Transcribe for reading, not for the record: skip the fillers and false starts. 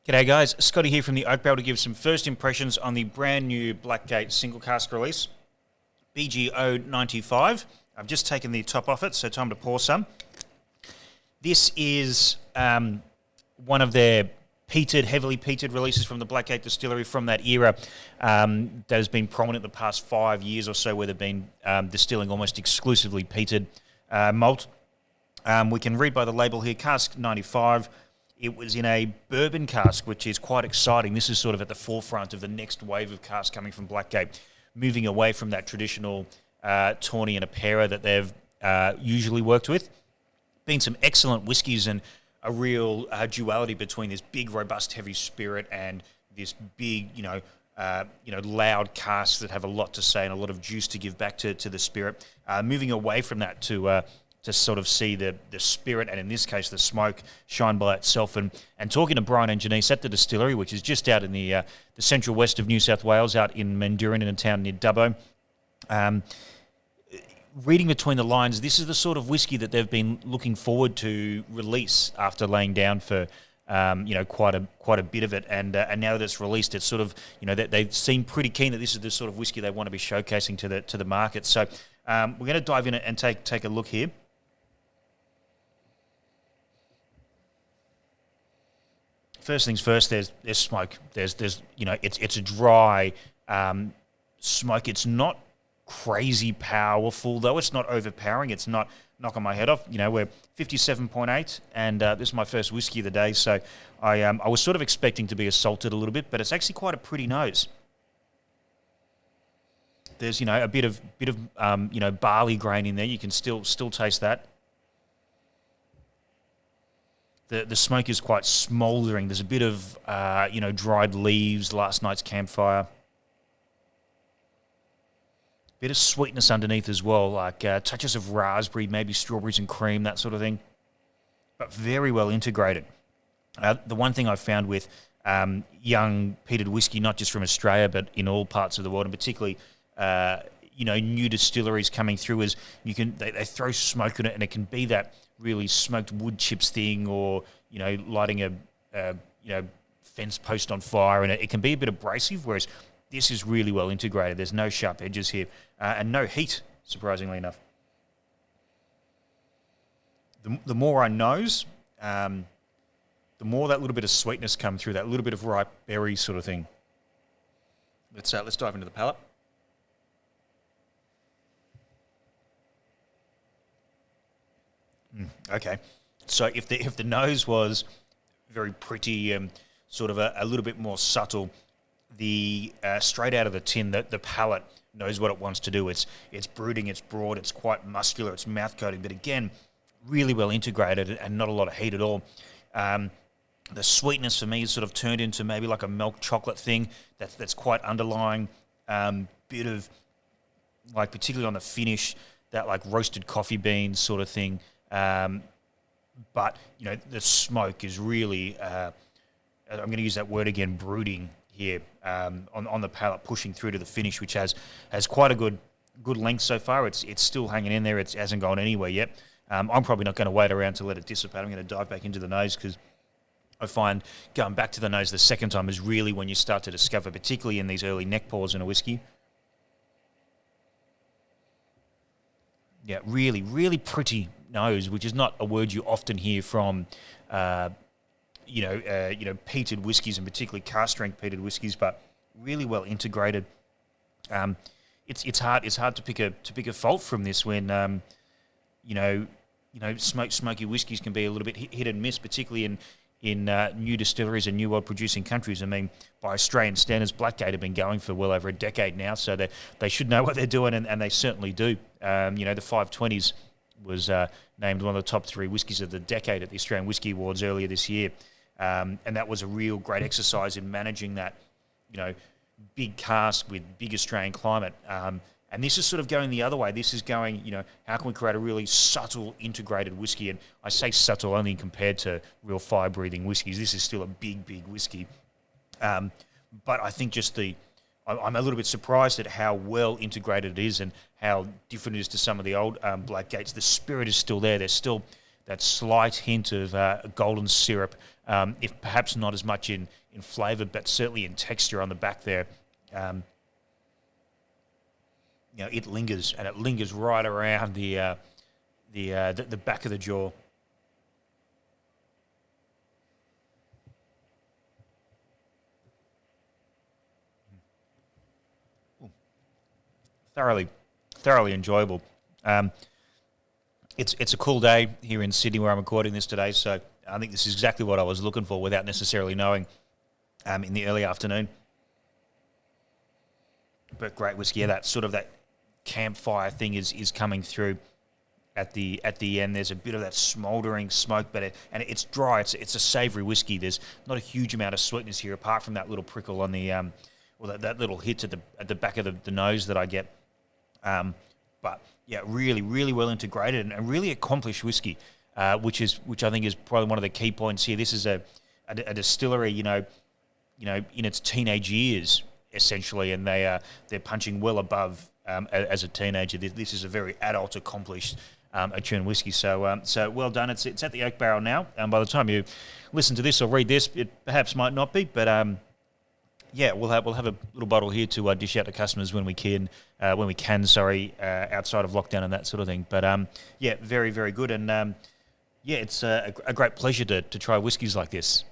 G'day guys, Scotty here from the Oak Barrel to give some first impressions on the brand new Blackgate single cask release, BG095. I've just taken the top off it, so time to pour some. This is one of their heavily peated releases from the Blackgate distillery from that era that has been prominent the past 5 years or so, where they've been distilling almost exclusively peated malt. We can read by the label here, cask 95. It was in a bourbon cask, which is quite exciting. This is sort of at the forefront of the next wave of casks coming from Blackgate, moving away from that traditional tawny and apera that they've usually worked with. Been some excellent whiskies and a real duality between this big, robust, heavy spirit and this big, loud casks that have a lot to say and a lot of juice to give back to the spirit. Moving away from that to sort of see the spirit, and in this case the smoke, shine by itself. And talking to Brian and Janice at the distillery, which is just out in the central west of New South Wales, out in Mandurin in a town near Dubbo. Reading between the lines, this is the sort of whiskey that they've been looking forward to release after laying down for quite a bit of it, and now that it's released, it's sort of they seem pretty keen that this is the sort of whiskey they want to be showcasing to the market. So we're going to dive in and take a look here. First things first, there's smoke. There's it's a dry smoke. It's not crazy powerful though. It's not overpowering. It's not knocking my head off. We're 57.8, and this is my first whiskey of the day, so I was sort of expecting to be assaulted a little bit, but it's actually quite a pretty nose. There's a bit of barley grain in there. You can still taste that. The smoke is quite smouldering. There's a bit of, dried leaves, last night's campfire. Bit of sweetness underneath as well, like touches of raspberry, maybe strawberries and cream, that sort of thing. But very well integrated. The one thing I've found with young peated whiskey, not just from Australia, but in all parts of the world, and particularly, new distilleries coming through, is they throw smoke in it, and it can be that really smoked wood chips thing, or lighting a fence post on fire, and it can be a bit abrasive, whereas this is really well integrated. There's no sharp edges here, and no heat, surprisingly enough. The more I nose, the more that little bit of sweetness come through, that little bit of ripe berry sort of thing. Let's dive into the palate. Okay, so if the nose was very pretty, sort of a little bit more subtle, the straight out of the tin, the palate knows what it wants to do. It's brooding, it's broad, it's quite muscular, it's mouth coating, but again, really well integrated and not a lot of heat at all. The sweetness for me is sort of turned into maybe like a milk chocolate thing that's quite underlying. Bit of, like, particularly on the finish, that like roasted coffee beans sort of thing. But the smoke is really, I'm going to use that word again, brooding here, on the palate, pushing through to the finish, which has quite a good length so far. It's still hanging in there. It hasn't gone anywhere yet. I'm probably not going to wait around to let it dissipate. I'm going to dive back into the nose, because I find going back to the nose the second time is really when you start to discover, particularly in these early neck pours in a whiskey. Yeah, really, really pretty nose, which is not a word you often hear from, peated whiskies, and particularly cask strength peated whiskies, but really well integrated. It's hard to pick a fault from this when smoky whiskies can be a little bit hit and miss, particularly in new distilleries and new world producing countries. I mean, by Australian standards, Blackgate have been going for well over a decade now, so they should know what they're doing, and they certainly do. The 520s was named one of the top 3 whiskies of the decade at the Australian Whisky Awards earlier this year, and that was a real great exercise in managing that, big cask with big Australian climate. And this is sort of going the other way. This is going, how can we create a really subtle, integrated whiskey? And I say subtle only compared to real fire-breathing whiskies. This is still a big, big whiskey. But I think I'm a little bit surprised at how well integrated it is and how different it is to some of the old Blackgates. The spirit is still there. There's still that slight hint of golden syrup if perhaps not as much in flavour, but certainly in texture on the back there. It lingers, and it lingers right around the back of the jaw. Thoroughly enjoyable. It's a cool day here in Sydney where I'm recording this today, so I think this is exactly what I was looking for without necessarily knowing in the early afternoon. But great whiskey, that sort of that campfire thing is coming through at the end. There's a bit of that smouldering smoke, but it's dry. It's a savoury whiskey. There's not a huge amount of sweetness here, apart from that little prickle on the that little hit at the back of the nose that I get. But yeah, really well integrated and a really accomplished whiskey, which I think is probably one of the key points here. This is a distillery, in its teenage years essentially, and they're punching well above as a teenager. This is a very adult, accomplished attuned whiskey. So well done. It's at the oak barrel now. By the time you listen to this or read this, it perhaps might not be, but yeah, we'll have a little bottle here to dish out to customers when we can. Outside of lockdown and that sort of thing. But yeah, very good, and yeah, it's a great pleasure to try whiskies like this.